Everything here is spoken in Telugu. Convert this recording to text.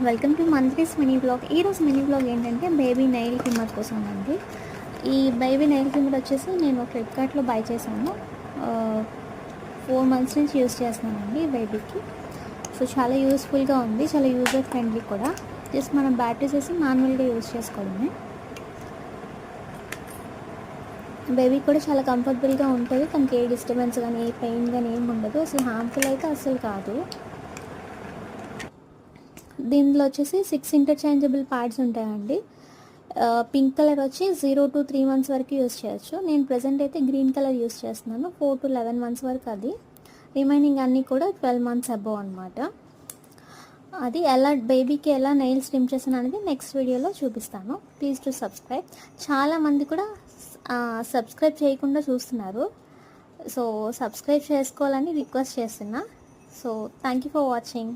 Welcome to monthlies mini blog. ఈరోజు మినీ బ్లాగ్ ఏంటంటే బేబీ నైల్ ట్రిమ్మర్ కోసం అండి. ఈ బేబీ నైల్ ట్రిమ్మర్ వచ్చేసి నేను ఫ్లిప్కార్ట్లో బై చేశాను. 4 months నుంచి యూజ్ చేస్తున్నానండి బేబీకి. సో చాలా యూస్ఫుల్గా ఉంది, చాలా యూజర్ ఫ్రెండ్లీ కూడా. జస్ట్ మనం బ్యాటరీస్ వేసి మాన్యువల్గా యూజ్ చేసుకోవడమే. బేబీ కూడా చాలా కంఫర్టబుల్గా ఉంటుంది, తనకి ఏ డిస్టర్బెన్స్ కానీ ఏ పెయిన్ కానీ ఏమి ఉండదు. అసలు హార్మ్ఫుల్ అయితే అసలు కాదు. దీనిలో వచ్చేసి 6 ఇంటర్చేంజబుల్ ప్యాడ్స్ ఉంటాయండి. పింక్ కలర్ వచ్చి 0 to 3 months వరకు యూస్ చేయొచ్చు. నేను ప్రజెంట్ అయితే గ్రీన్ కలర్ యూస్ చేస్తున్నాను. 4 to 11 months వరకు అది. రిమైనింగ్ అన్నీ కూడా 12 months అబోవ్ అనమాట. అది ఎలా బేబీకి ఎలా నెయిల్స్ ట్రిమ్ చేసాను అనేది నెక్స్ట్ వీడియోలో చూపిస్తాను. Please to subscribe. చాలామంది కూడా సబ్స్క్రైబ్ చేయకుండా చూస్తున్నారు. సో సబ్స్క్రైబ్ చేసుకోవాలని రిక్వెస్ట్ చేస్తున్నా. So thank you for watching.